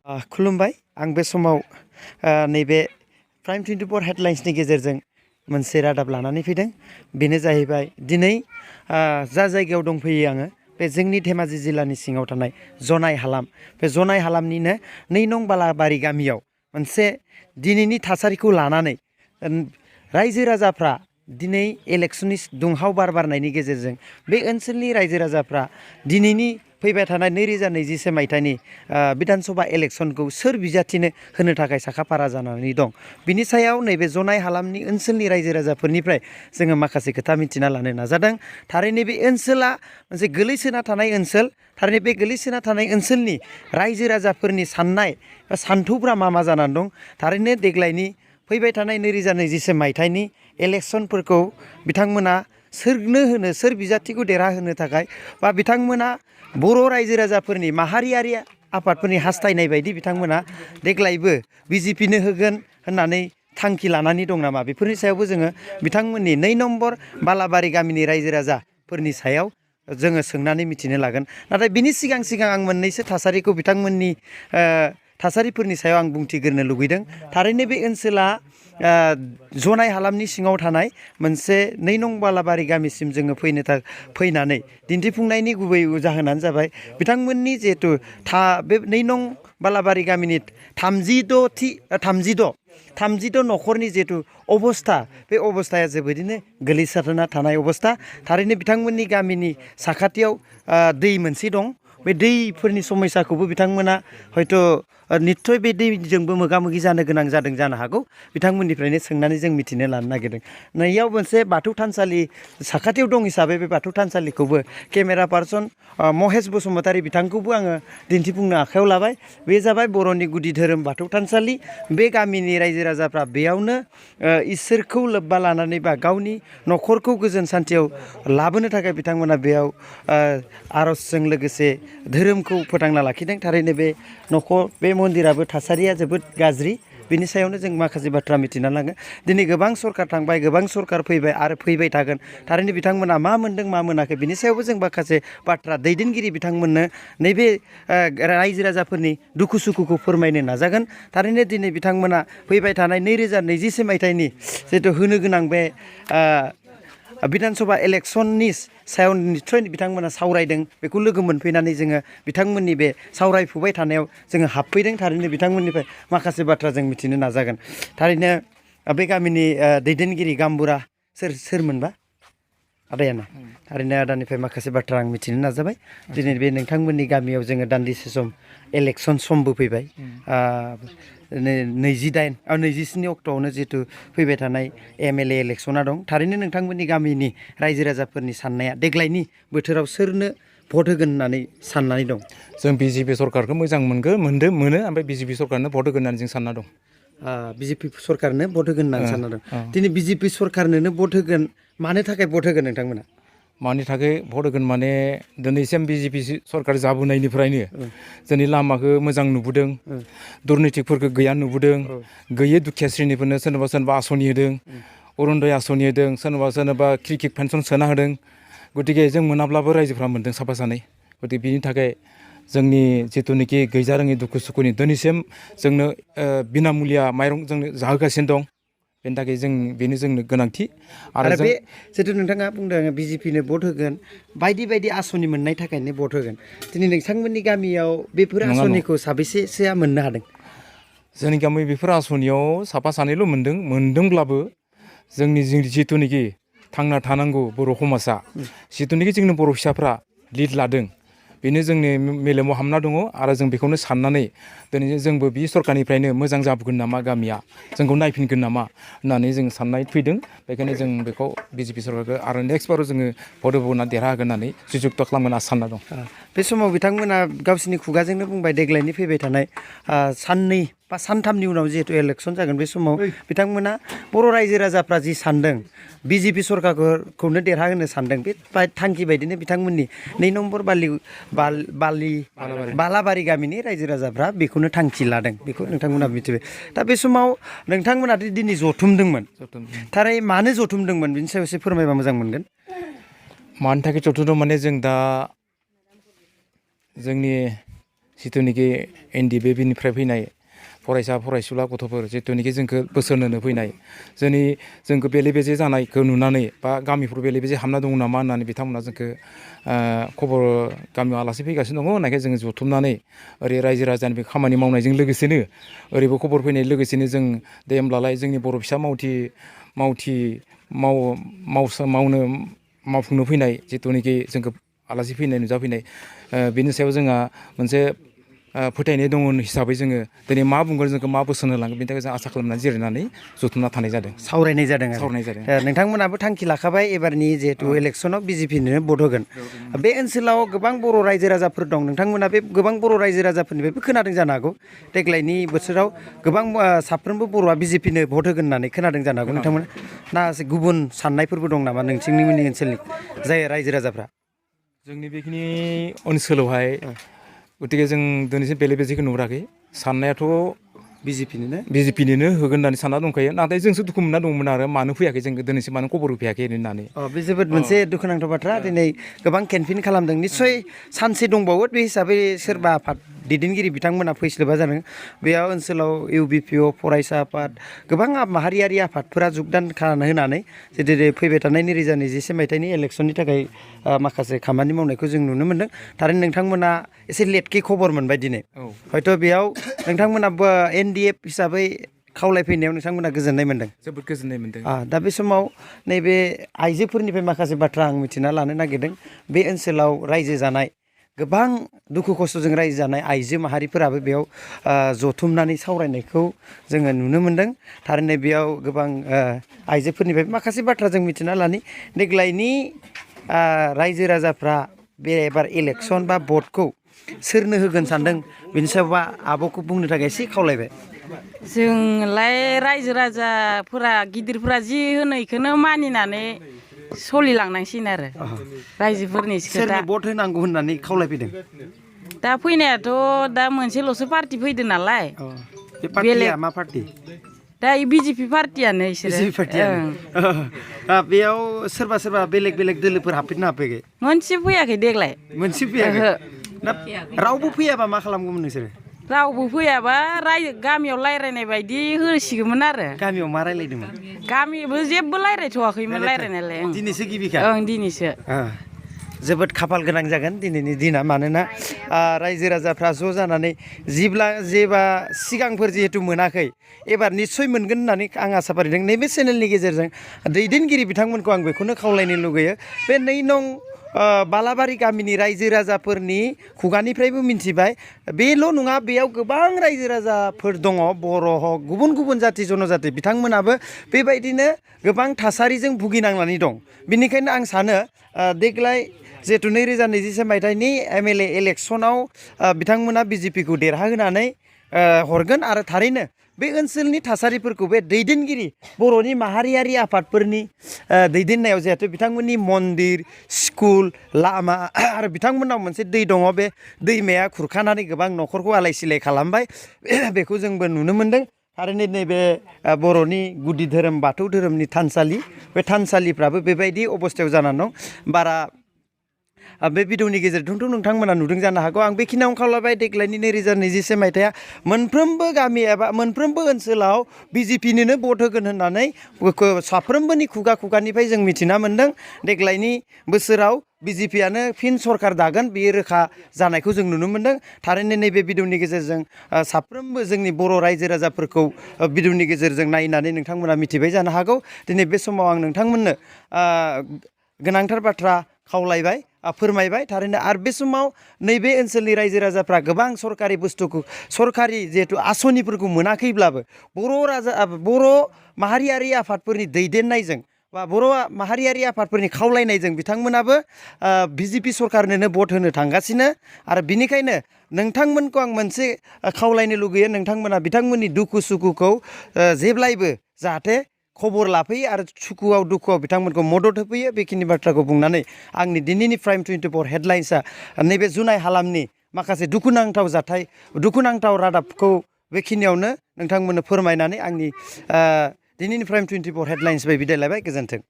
खुलुमबाय आं बे समाव नैबे प्राइम 24 हेडलाइन्सनि गेजेरजों मोनसे रादाब लानानै फैदों बेनो जाहैबाय दिनै जा जायगायाव दंफैयो आङो बे जोंनि धेमाजि जिल्लानि सिङाव थानाय जनाय हालाम बे जनाय हालामनिनो 2 नं बालाबारि गामियाव मोनसे दिनैनि थासारिखौ लानानै रायजो राजाफ्रा दिनै इलेक्शननि दुंहाव बार बारनायनि गेजेरजों बे ओनसोलनि रायजो राजाफ्रा दिनैनि फैबाय थानाय 2024 मायथाइनि विधानसभा इलेक्शनखौ सोर बिजाथिनो होनो थाखाय साखाफारा जानानै दं बिनि सायाव नैबे जनाय हालामनि ओनसोलनि रायजो राजाफोरनिफ्राय जोङो माखासे खोथा मिथिना लानो नाजादों थारैनो बे ओनसोला मोनसे गोलैसोना थानाय ओनसोल थारैनो बे गोलैसोना थानाय ओनसोलनि रायजो राजाफोरनि साननाय बा सान्थौफ्रा मा जानानै दं थारैनो देग्लायनि फैबाय थानाय 2024 मायथाइनि इलेक्शनफोरखौ बिथांमोना सोरनो होनो सोर बिजाथिखौ देरहाहोनो थाखाय बा बिथांमोना बर' रायजो राजाफोरनि माहारियारि आफादफोरनि हास्थायनाय बायदि बिथांमोना देग्लायबो बिजेपिनो होगोन होननानै थांखि लानानै दं नामा बेफोरनि सायावबो जोङो बिथांमोननि 2 नम्बर बालाबारि गामिनि रायजो राजाफोरनि सायाव जोङो सोंनानै मिथिनो लागोन नाथाय बिनि सिगां आं मोननैसो थासारिखौ बिथांमोननि थासारिफोरनि सायाव आं बुंथिग्रोनो लुगैदों थारैनो बे ओनसोला जनाय हालामनि सिङाव थानाय मोनसे 2 नं बालाबारि गामिसिम जोङो फैनानै दिन्थिफुंनायनि गुबै जाहोनानो जाबाय बिथांमोननि जिहेतु बे 2 नं बालाबारि गामिनि 36 न'खरनि जिहेतु अबस्था बे अबस्थाया जोबोरैनो गोलैसोना थानाय अबस्था थारैनो बिथांमोननि गामिनि साखाथियाव दै मोनसे दं बे दैफोरनि समस्याखौबो बिथांमोना हयथ' निस्सय बे दैजोंबो मोगा मोगि जानो गोनां जादों जानो हागौ बिथांमोननिफ्रायनो सोंनानै जों मिथिनो लानो नागिरदों नैयाव मोनसे बाथौ थानसालि साखाथियाव दं हिसाबै बे बाथौ थानसालिखौबो केमेरा पार्सन महेश बसुमतारी बिथांखौबो आङो दिन्थिफुंनो आखायाव लाबाय बे जाबाय बर'नि गुदि धोरोम बाथौ थानसालि बे गामिनि रायजो राजाफ्रा बेयावनो इसोरखौ लोब्बा लानानै बा गावनि न'खरखौ गोजोन सान्थियाव लाबोनो थाखाय बिथांमोना बेयाव आर'जजों लोगोसे धोरोमखौ फोथांना लाखिदों थारैनो बे मन्दिराबो थासारिया जोबोद गाज्रि बिनि सायावनो जों माखासे बाथ्रा मिथिना लाङो दिनै गोबां सरकार थांबाय गोबां सरकार फैबाय आरो फैबाय थागोन थारैनो बिथांमोना मा मोनदों मा मोनाखै बिनि सायावबो जों माखासे बाथ्रा दैदेनगिरि बिथांमोननो नैबे रायजो राजाफोरनि दुखु सुखुखौ फोरमायनो नाजागोन थारैनो दिनै बिथांमोना फैबाय थानाय 2024 मायथाइनि जिहेतु होनो गोनां बे विधानसभा इलेक्शननि सायाव निस्सय बिथांमोना सावरायदों बेखौ लोगो मोनफैनानै जोङो बिथांमोननि बे सावरायफुबाय थानायाव जोङो हाबफैदों थारैनो बिथांमोननिफ्राय माखासे बाथ्रा जों मिथिनो नाजागोन थारैनो बे गामिनि दैदेनगिरि गाम्बुरा सोरमोनबा आदायानो थारैनो आदानिफ्राय माखासे बाथ्रा आं मिथिनो नाजाबाय दिनै बे नोंथांमोननि गामियाव जोङो दान्दिसे सम इलेक्शन समबो फैबाय 27 अक्ट'आवनो जिहेतु फैबाय थानाय MLA इलेक्शना दं थारैनो नोंथांमोननि गामिनि रायजो राजाफोरनि साननाया देग्लायनि बोथोराव सोरनो भट होगोन होननानै साननानै दं जों बिजेपि सरकारखौ मोजां मोनो ओमफ्राय बिजेपि सरकारनो भट होगोन होननानै जों सानना दं बिजेपि सरकारनो भट होगोन होननानै सानना दं दिनै बिजेपि सरकारनोनो भट होगोन मानो थाखाय भट होगोन नोंथांमोना मानि थाखाय भट होगोन माने दिनैसिम बिजेपि सरकार जाबोनायनिफ्रायनो जोंनि लामाखौ मोजां नुबोदों दुर्निथिफोरखौ गैया नुबोदों गैयै दुखिया श्रेणिफोरनो सोरनोबा आसनि होदों अरुणदय आसनि होदों सोरनोबा क्रिकेट पेन्सन सोना होदों गतिके जों मोनाब्लाबो रायजोफ्रा मोन्दों साफा सानै गतिके बिनि थाखाय जोंनि जिथुनिखि गैजारोङि दुखु सुखुनि दिनैसिम जोंनो बिनामुलिया माइरं जोंनो जाहोगासिनो दं बेनि थाखाय बेनो जोंनो गोनांथि आरो बे जिथु नोंथाङा बुंदों बिजेपिनो भट होगोन बायदि आसनि मोननाय थाखायनो भट होगोन दिनै नोंथांमोननि गामियाव बेफोर आसनिखौ साबेसेसोआ मोननो हादों जोंनि गामियाव बेफोर आसनियाव साफा सानैल' मोनदोंब्लाबो जोंनि जिथुनिखि थांना थानांगौ बर' समाजा जिथुनिखि जोंनि बर' फिसाफ्रा लिड लादों बेनो जोंनि मेलेमाव हाबना दङ आरो जों बेखौनो साननानै दिनै जोंबो बे सरकारनिफ्रायनो मोजां जाबोगोन नामा गामिया जोंखौ नायफिनगोन नामा होननानै जों साननाय फैदों बेखायनो जों बेखौ बिजेपि सरकारखौ आरो नेक्स्ट बाराव जोङो भट होबोना देरहागोन होननानै जुजुक्त खालामगोन होनना सानना दं बे समाव बिथांमोना गावसिनि खुगाजोंनो बुंबाय देग्लायनि फैबाय थानाय 2 बा 3 उनाव जिहेतु इलेक्शन जागोन बे समाव बिथांमोना बर' रायजो राजाफ्रा जि सानदों बिजेपि सरकारखौनो देरहाहोनो सानदों बे थांखि बायदिनो बिथांमोननि 2 नम्बर बालाबारि गामिनि रायजो राजाफ्रा बेखौनो थांखि लादों बेखौ नोंथांमोना मिथिबाय दा बे समाव नोंथांमोना दिनै जथुमदोंमोन थारै मानो जथुमदोंमोन बिनि सायाव एसे फोरमायबा मोजां मोनगोन मानि थाखाय जथुमदों माने जों दा जोंनि जिथुनिखि NDBनिफ्राय फैनाय फरायसा फरायसुला गथ'फोर जिथुनिखि जोंखौ बोसोन होनो फैनाय जोंखौ बेले बेजे जानायखौ नुनानै बा गामिफ्राव बेले बेजे हाबना दङ नामा होननानै बिथांमोना जोंखौ खबर गामियाव आलासि फैगासिनो दङ होननायखाय जोङो जथुमनानै ओरै रायजो राजानि बे खामानि मावनायजों लोगोसेनो ओरैबो खबर फैनाय लोगोसेनो जों दे होमब्लालाय जोंनि बर' फिसा मावफुंनो फैनाय जिथुनिखि जोंखौ आलासि फैनाय नुजाफैनाय बेनि सायाव जोंहा मोनसे फोथायनाय दङ हिसाबै जोङो दिनै मा बुंगोन जोंखौ मा बोसोन होलांगोन बेनि थाखाय जों आसा खालामनानै जिरायनानै जथुमना थानाय जादों सावरायनाय जादों नोंथांमोनाबो थांखि लाखाबाय एबारनि जिहेतु इलेक्सनाव BJPनो भट होगोन बे ओनसोलाव गोबां बर' रायजो राजाफोर दं नोंथांमोना बे गोबां बर' रायजो राजाफोरनिफ्रायबो खोनादों जानो हागौ देग्लायनि बोसोराव गोबां साफ्रोमबो बर'आ BJPनो भट होगोन होननानै खोनादों जानो हागौ नोंथांमोना ना गुबुन साननायफोरबो दं नामा नोंसिनि ओनसोलनि जाय रायजो राजाफ्रा जोंनि बेखिनि ओनसोलावहाय गतिके जों दिनैसिम बेले बेजेखौ नुहुराखै साननायाथ' BJPनिनो होगोन होननानै सानना दंखायो नाथाय जोंसो दुखु मोनना दंमोन आरो मानो फैयाखै जों दिनैसिम मानो खबर होफैयाखै होननानै बे जोबोद मोनसे दुखुनांथाव बाथ्रा दिनै गोबां केम्पेइन खालामदों निस्सय सानसे दंबावो बे हिसाबै सोरबा आफाद दैदेनगिरि बिथांमोना फैस्लोबा जादों बेयाव ओनसोलाव UBPO फरायसा आफाद गोबां माहारियारि आफादफोरा जगदान होनानै जेरै फैबाय थानाय 2027 मायथाइनि इलेक्सननि थाखाय माखासे खामानि मावनायखौ जों नुनो मोन्दों थारैनो नोंथांमोना एसे लेटके खबर मोनबाय दिनै हयथ' बेयाव नोंथांमोनाबो NDF हिसाबै खावलायफैनायाव नोंथांमोना गोजोननाय मोन्दों जोबोद गोजोननाय मोन्दों दा बे समाव नैबे आइजोफोरनिफ्राय माखासे बाथ्रा आं मिथिना लानो नागिरदों बे ओनसोलाव रायजो जानाय गोबां दुखु खस्थ'जों रायजो जानाय आइजो माहारिफोराबो बेयाव जथुमनानै सावरायनायखौ जोङो नुनो मोन्दों थारैनो बेयाव गोबां आइजोफोरनिफ्राय माखासे बाथ्रा जों मिथिना लानि देग्लायनि रायजो राजाफ्रा बे एबार इलेक्सन बा भटखौ सोरनो होगोन सानदों बेनि सायावबा आब'खौ बुंनो थाखाय एसे खावलायबाय जोंलाय रायजो राजाफोरा गिदिरफोरा जि होनो इखौनो मानिनानै सोलिलांनांसिगोन आरो रायजोफोरनि खोथा सोरनो भट होनांगौ होननानै खावलायफैदों दा फैनायाथ' दा मोनसेल'सो पार्टि फैदों नालाय बे पार्टिया मा पार्टि दा BJP पार्टियानो इसोरो बेयाव सोरबा बेलेग दोलोफोर हाबफैदोंना हाबफैयाखै मोनसे फैयाखै देग्लाय मोनसे फैयाखै रावबो फैयाबा मा खालामगौमोन नोंसोरो रावबो फैयाबा गामियाव रायज्लायनाय बायदि होसिगौमोन आरो गामियाव मा रायज्लायदोंमोन गामियावबो जेबो रायज्लायथ'वाखैमोन रायज्लायनायालाय दिनैसो गिबिखा दिनैसो जोबोद खाफाल गोनां जागोन दिनैनि दिना मानोना रायजो राजाफ्रा ज' जानानै जेबा सिगांफोर जिहेतु मोनाखै एबार निस्सय मोनगोन होननानै आं आसा फारिदों नैबे चेनेलनि गेजेरजों दैदेनगिरि बिथांमोनखौ आं बेखौनो खावलायनो लुगैयो बे 2 नं बालाबारि गामिनि रायजो राजाफोरनि खुगानिफ्रायबो मिन्थिबाय बेल' नङा बेयाव गोबां रायजो राजाफोर दङ बर' हक गुबुन जाथि जनजाति बिथांमोनाबो बेबायदिनो गोबां थासारिजों भुगिनांनानै दं बेनिखायनो आं सानो देग्लाय जिहेतु 2027 मायथाइनि MLA इलेक्सनाव बिथांमोना BJPखौ देरहाहोनानै हरगोन आरो थारैनो बे ओनसोलनि थासारिफोरखौ बे दैदेनगिरि बर'नि माहारियारि आफादफोरनि दैदेननायाव जिहेतु बिथांमोननि मन्दिर स्कुल लामा आरो बिथांमोननाव मोनसे दै दङ बे दैमाया खुरखानानै गोबां न'खरखौ आलाय सिलाय खालामबाय बेखौ जोंबो नुनो मोन्दों थारैनो नैबे बर'नि गुदि धोरोम बाथौ धोरोमनि थानसालि बे थानसालिफ्राबो बेबायदि अबस्थायाव जानानै दं बारा बे भिडिअनि गेजेरजोंथ' नोंथांमोना नुदों जानो हागौ आं बेखिनियावनो खावलायबाय देग्लायनि 2027 मायथाइया मोनफ्रोमबो गामि एबा मोनफ्रोमबो ओनसोलाव BJPनोनो भट होगोन होननानै साफ्रोमबोनि खुगानिफ्राय जों मिथिना मोन्दों देग्लायनि बोसोराव BJPआनो फिन सरकार दागोन बेयो रोखा जानायखौ जों नुनो मोन्दों थारैनो नैबे भिडिअनि गेजेरजों साफ्रोमबो जोंनि बर' रायजो राजाफोरखौ भिडिअनि गेजेरजों नायनानै नोंथांमोना मिथिबाय जानो हागौ दिनै बे समाव आं नोंथांमोननो गोनांथार बाथ्रा खावलायबाय फोरमायबाय थारैनो आरो बे समाव नैबे ओनसोलनि रायजो राजाफ्रा गोबां सरकारि बुस्थुखौ सरकारि जिहेतु आसनिफोरखौ मोनाखैब्लाबो बर' माहारियारि आफादफोरनि दैदेननायजों बा बर' माहारियारि आफादफोरनि खावलायनायजों बिथांमोनाबो BJP सरकारनोनो भट होनो थांगासिनो आरो बिनिखायनो नोंथांमोनखौ आं मोनसे खावलायनो लुगैयो नोंथांमोना बिथांमोननि दुखु सुखुखौ जेब्लायबो जाहाथे खबर लाफैयो आरो सुखुआव दुखुआव बिथांमोनखौ मदद होफैयो बेखिनि बाथ्राखौ बुंनानै आंनि दिनैनि Prime24 हेडलाइन्सआ नैबे जुनाय हालामनि माखासे दुखुनांथाव जाथाय दुखुनांथाव रादाबखौ बेखिनियावनो नोंथांमोननो फोरमायनानै आंनि दिनैनि Prime24 हेडलाइन्स बाय बिदाय लायबाय गोजोन्थों।